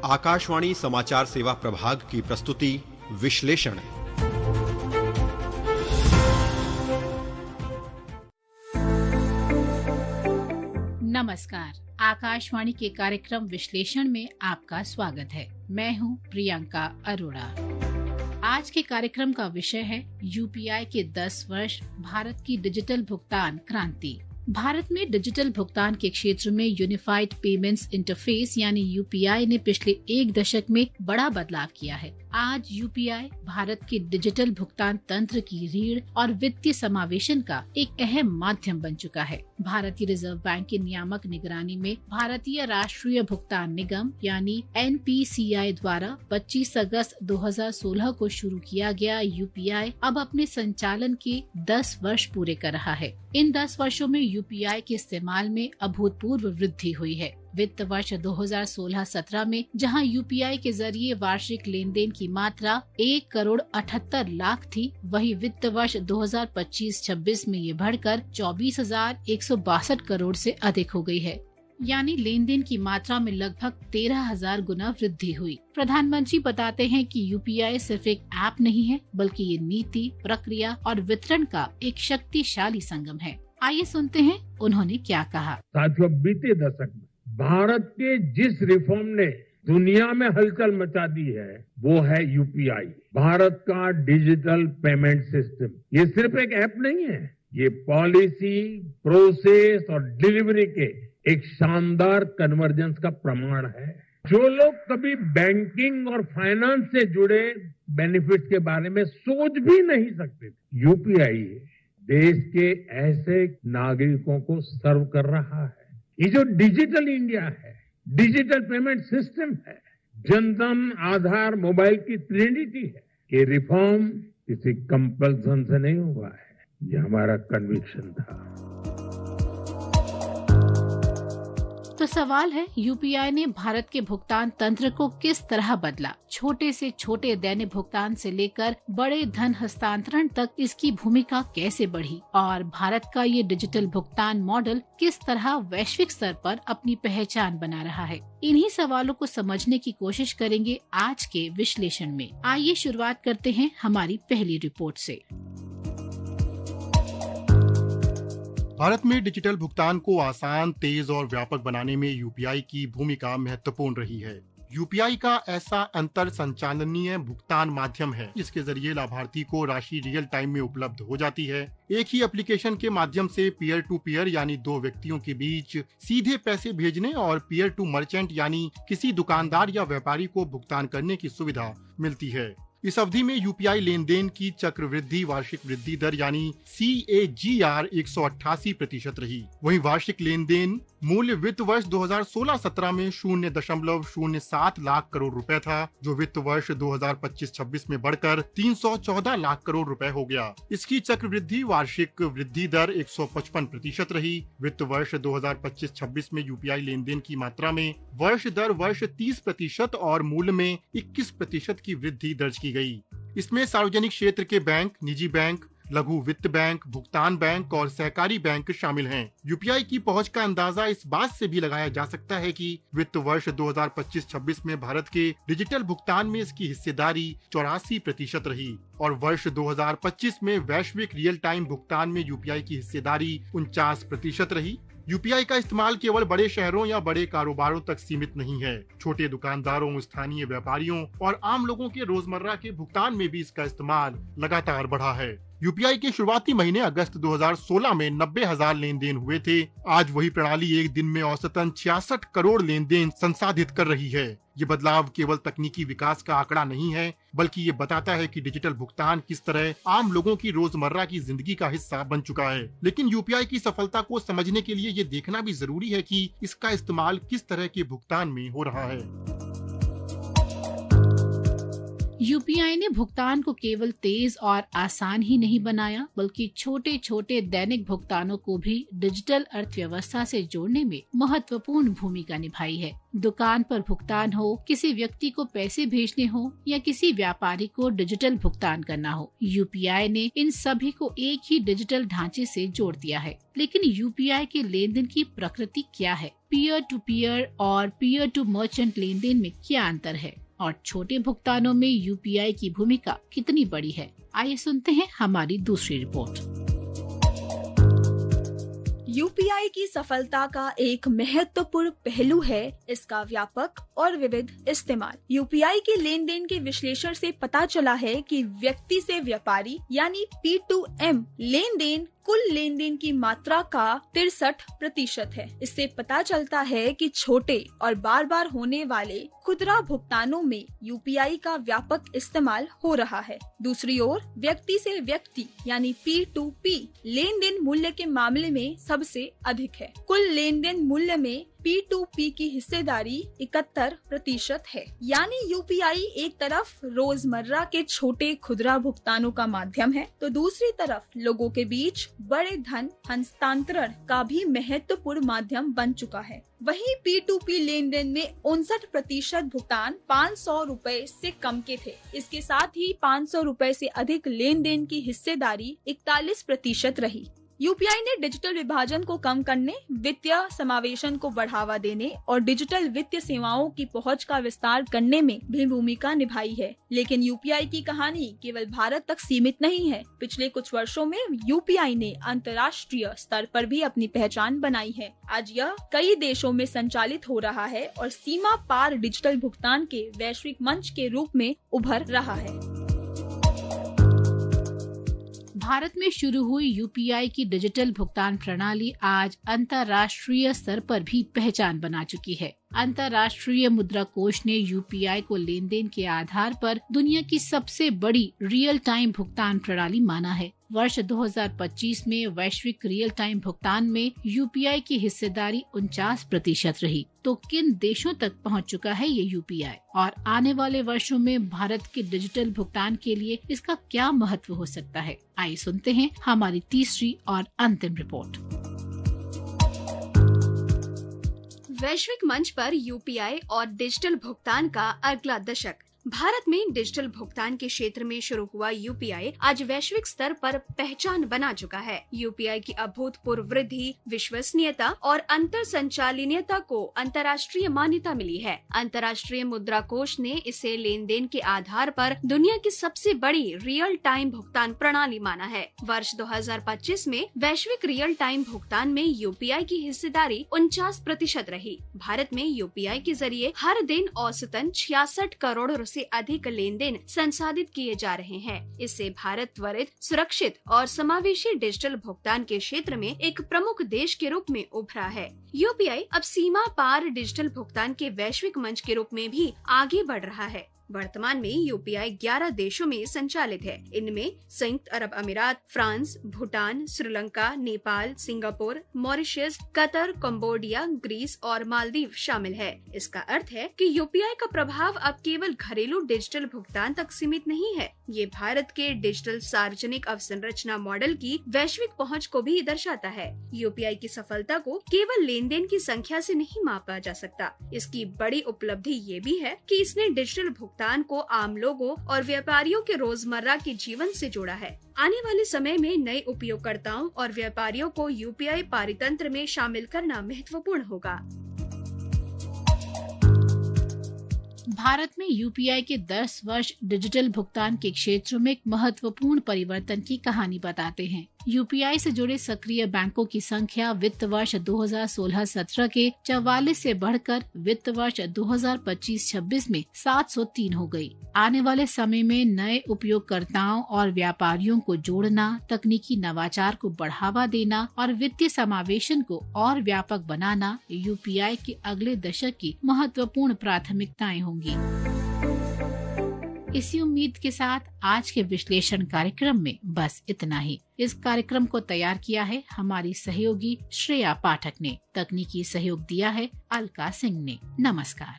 आकाशवाणी समाचार सेवा प्रभाग की प्रस्तुति विश्लेषण। नमस्कार, आकाशवाणी के कार्यक्रम विश्लेषण में आपका स्वागत है। मैं हूं प्रियंका अरोड़ा। आज के कार्यक्रम का विषय है यूपीआई के 10 वर्ष, भारत की डिजिटल भुगतान क्रांति। भारत में डिजिटल भुगतान के क्षेत्र में यूनिफाइड पेमेंट्स इंटरफेस यानी यूपीआई ने पिछले 1 दशक में बड़ा बदलाव किया है। आज यूपीआई भारत के डिजिटल भुगतान तंत्र की रीढ़ और वित्तीय समावेशन का एक अहम माध्यम बन चुका है। भारतीय रिजर्व बैंक की नियामक निगरानी में भारतीय राष्ट्रीय भुगतान निगम यानी NPCI द्वारा 25 अगस्त 2016 को शुरू किया गया यूपीआई अब अपने संचालन के 10 वर्ष पूरे कर रहा है। इन 10 वर्षों में यूपीआई के इस्तेमाल में अभूतपूर्व वृद्धि हुई है। वित्त वर्ष 2016-17 में जहां यूपीआई के जरिए वार्षिक लेन देन की मात्रा 1,78,00,000 थी, वहीं वित्त वर्ष 2025-26 में ये बढ़कर 24,162 करोड़ से अधिक हो गई है। यानी लेन देन की मात्रा में लगभग 13,000 गुना वृद्धि हुई। प्रधानमंत्री बताते हैं कि यूपीआई सिर्फ एक ऐप नहीं है, बल्कि ये नीति, प्रक्रिया और वितरण का एक शक्तिशाली संगम है। आइए सुनते हैं उन्होंने क्या कहा। साथियों, बीते दशक में भारत के जिस रिफॉर्म ने दुनिया में हलचल मचा दी है वो है यूपीआई। भारत का डिजिटल पेमेंट सिस्टम ये सिर्फ एक ऐप नहीं है, ये पॉलिसी, प्रोसेस और डिलीवरी के एक शानदार कन्वर्जेंस का प्रमाण है। जो लोग कभी बैंकिंग और फाइनेंस से जुड़े बेनिफिट्स के बारे में सोच भी नहीं सकते थे, यूपीआई देश के ऐसे नागरिकों को सर्व कर रहा है। ये जो डिजिटल इंडिया है, डिजिटल पेमेंट सिस्टम है, जनधन, आधार, मोबाइल की ट्रिनिटी है, ये रिफॉर्म किसी कंपल्सन से नहीं हुआ है, ये हमारा कन्विक्शन था। तो सवाल है, यूपीआई ने भारत के भुगतान तंत्र को किस तरह बदला? छोटे से छोटे दैनिक भुगतान से लेकर बड़े धन हस्तांतरण तक इसकी भूमिका कैसे बढ़ी और भारत का ये डिजिटल भुगतान मॉडल किस तरह वैश्विक स्तर पर अपनी पहचान बना रहा है? इन्हीं सवालों को समझने की कोशिश करेंगे आज के विश्लेषण में। आइए शुरुआत करते हैं हमारी पहली रिपोर्ट से। भारत में डिजिटल भुगतान को आसान, तेज और व्यापक बनाने में यूपीआई की भूमिका महत्वपूर्ण रही है। यूपीआई का ऐसा अंतर संचालनीय भुगतान माध्यम है जिसके जरिए लाभार्थी को राशि रियल टाइम में उपलब्ध हो जाती है। एक ही एप्लीकेशन के माध्यम से पीयर टू पीयर यानी 2 व्यक्तियों के बीच सीधे पैसे भेजने और पीयर टू मर्चेंट यानी किसी दुकानदार या व्यापारी को भुगतान करने की सुविधा मिलती है। इस अवधि में यूपीआई लेन देन की चक्रवृद्धि वार्षिक वृद्धि दर यानी CAGR 188% रही। वहीं वार्षिक लेन देन मूल्य वित्त वर्ष 2016-17 में 0.07 लाख करोड़ रुपए था, जो वित्त वर्ष 2025-26 में बढ़कर 314 लाख करोड़ रुपए हो गया। इसकी चक्रवृद्धि वार्षिक वृद्धि दर 155% रही। वित्त वर्ष 2025-26 में यूपीआई लेन देन की मात्रा में वर्ष 30% और मूल्य में 21% की वृद्धि दर्ज की गई। इसमें सार्वजनिक क्षेत्र के बैंक, निजी बैंक, लघु वित्त बैंक, भुगतान बैंक और सहकारी बैंक शामिल हैं। यूपीआई की पहुंच का अंदाजा इस बात से भी लगाया जा सकता है कि वित्त वर्ष 2025-26 में भारत के डिजिटल भुगतान में इसकी हिस्सेदारी 84% रही और वर्ष 2025 में वैश्विक रियल टाइम भुगतान में यूपीआई की हिस्सेदारी 49% रही। यूपीआई का इस्तेमाल केवल बड़े शहरों या बड़े कारोबारों तक सीमित नहीं है। छोटे दुकानदारों, स्थानीय व्यापारियों और आम लोगों के रोजमर्रा के भुगतान में भी इसका इस्तेमाल लगातार बढ़ा है। यूपीआई के शुरुआती महीने अगस्त 2016 में 90,000 लेन देन हुए थे। आज वही प्रणाली एक दिन में औसतन 66 करोड़ लेन देन संसाधित कर रही है। ये बदलाव केवल तकनीकी विकास का आंकड़ा नहीं है, बल्कि ये बताता है कि डिजिटल भुगतान किस तरह आम लोगों की रोजमर्रा की जिंदगी का हिस्सा बन चुका है। लेकिन यूपीआई की सफलता को समझने के लिए ये देखना भी जरूरी है कि इसका इस्तेमाल किस तरह के भुगतान में हो रहा है। यूपीआई ने भुगतान को केवल तेज और आसान ही नहीं बनाया, बल्कि छोटे छोटे दैनिक भुगतानों को भी डिजिटल अर्थव्यवस्था से जोड़ने में महत्वपूर्ण भूमिका निभाई है। दुकान पर भुगतान हो, किसी व्यक्ति को पैसे भेजने हो या किसी व्यापारी को डिजिटल भुगतान करना हो, यूपीआई ने इन सभी को एक ही डिजिटल ढांचे से जोड़ दिया है। लेकिन यूपीआई के लेन देन की प्रकृति क्या है? पीयर टू पीयर और पीयर टू मर्चेंट लेन देन में क्या अंतर है और छोटे भुगतानों में यूपीआई की भूमिका कितनी बड़ी है? आइए सुनते हैं हमारी दूसरी रिपोर्ट। यूपीआई की सफलता का एक महत्वपूर्ण पहलू है इसका व्यापक और विविध इस्तेमाल। यूपीआई के लेन देन के विश्लेषण से पता चला है कि व्यक्ति से व्यापारी यानी P2M लेन देन कुल लेन देन की मात्रा का 63% है। इससे पता चलता है कि छोटे और बार बार होने वाले खुदरा भुगतानों में यूपीआई का व्यापक इस्तेमाल हो रहा है। दूसरी ओर व्यक्ति से व्यक्ति यानी P2P लेन देन मूल्य के मामले में सबसे अधिक है। कुल लेन देन मूल्य में P2P की हिस्सेदारी 71% है। यानी यूपीआई एक तरफ रोजमर्रा के छोटे खुदरा भुगतानों का माध्यम है, तो दूसरी तरफ लोगों के बीच बड़े धन हस्तांतरण का भी महत्वपूर्ण माध्यम बन चुका है। वहीं P2P लेन देन में 59% भुगतान 500 रुपए से कम के थे। इसके साथ ही 500 रुपए से अधिक लेन देन की हिस्सेदारी 41% रही। यूपीआई ने डिजिटल विभाजन को कम करने, वित्तीय समावेशन को बढ़ावा देने और डिजिटल वित्तीय सेवाओं की पहुंच का विस्तार करने में भी भूमिका निभाई है। लेकिन यूपीआई की कहानी केवल भारत तक सीमित नहीं है। पिछले कुछ वर्षों में यूपीआई ने अंतर्राष्ट्रीय स्तर पर भी अपनी पहचान बनाई है। आज यह कई देशों में संचालित हो रहा है और सीमा पार डिजिटल भुगतान के वैश्विक मंच के रूप में उभर रहा है। भारत में शुरू हुई यूपीआई की डिजिटल भुगतान प्रणाली आज अंतर्राष्ट्रीय स्तर पर भी पहचान बना चुकी है। अंतर्राष्ट्रीय मुद्रा कोष ने यूपीआई को लेन देन के आधार पर दुनिया की सबसे बड़ी रियल टाइम भुगतान प्रणाली माना है। वर्ष 2025 में वैश्विक रियल टाइम भुगतान में यूपीआई की हिस्सेदारी 49% रही। तो किन देशों तक पहुंच चुका है ये यूपीआई और आने वाले वर्षों में भारत के डिजिटल भुगतान के लिए इसका क्या महत्व हो सकता है? आइए सुनते हैं हमारी तीसरी और अंतिम रिपोर्ट। वैश्विक मंच पर यूपीआई और डिजिटल भुगतान का अगला दशक। भारत में डिजिटल भुगतान के क्षेत्र में शुरू हुआ यूपीआई आज वैश्विक स्तर पर पहचान बना चुका है। यूपीआई की अभूतपूर्व वृद्धि, विश्वसनीयता और अंतर संचालनीयता को अंतर्राष्ट्रीय मान्यता मिली है। अंतर्राष्ट्रीय मुद्रा कोष ने इसे लेन देन के आधार पर दुनिया की सबसे बड़ी रियल टाइम भुगतान प्रणाली माना है। वर्ष 2025 में वैश्विक रियल टाइम भुगतान में यूपीआई की हिस्सेदारी 49% रही। भारत में यूपीआई के जरिए हर दिन औसतन 66 करोड़ से अधिक लेन देन संसाधित किए जा रहे हैं। इससे भारत त्वरित, सुरक्षित और समावेशी डिजिटल भुगतान के क्षेत्र में एक प्रमुख देश के रूप में उभरा है। यूपीआई अब सीमा पार डिजिटल भुगतान के वैश्विक मंच के रूप में भी आगे बढ़ रहा है। वर्तमान में यूपीआई 11 देशों में संचालित है। इनमें संयुक्त अरब अमीरात, France, Bhutan, Sri Lanka, Nepal, Singapore, Mauritius, Qatar, Cambodia, Greece और मालदीव शामिल है। इसका अर्थ है कि यूपीआई का प्रभाव अब केवल घरेलू डिजिटल भुगतान तक सीमित नहीं है। ये भारत के डिजिटल सार्वजनिक अवसंरचना मॉडल की वैश्विक पहुंच को भी दर्शाता है। यूपीआई की सफलता को केवल लेन देन की संख्या से नहीं मापा जा सकता। इसकी बड़ी उपलब्धि ये भी है कि इसने डिजिटल भुगतान को आम लोगों और व्यापारियों के रोजमर्रा के जीवन से जोड़ा है। आने वाले समय में नए उपयोगकर्ताओं और व्यापारियों को यूपीआई पारितंत्र में शामिल करना महत्वपूर्ण होगा। भारत में यूपीआई के 10 वर्ष डिजिटल भुगतान के क्षेत्र में एक महत्वपूर्ण परिवर्तन की कहानी बताते हैं। यूपीआई से जुड़े सक्रिय बैंकों की संख्या वित्त वर्ष 2016-17 के 44 से बढ़कर वित्त वर्ष 2025-26 में 703 हो गई। आने वाले समय में नए उपयोगकर्ताओं और व्यापारियों को जोड़ना, तकनीकी नवाचार को बढ़ावा देना और वित्तीय समावेशन को और व्यापक बनाना यूपीआई के अगले दशक की महत्वपूर्ण प्राथमिकताएं होंगी। इसी उम्मीद के साथ आज के विश्लेषण कार्यक्रम में बस इतना ही। इस कार्यक्रम को तैयार किया है हमारी सहयोगी श्रेया पाठक ने। तकनीकी सहयोग दिया है अलका सिंह ने। नमस्कार।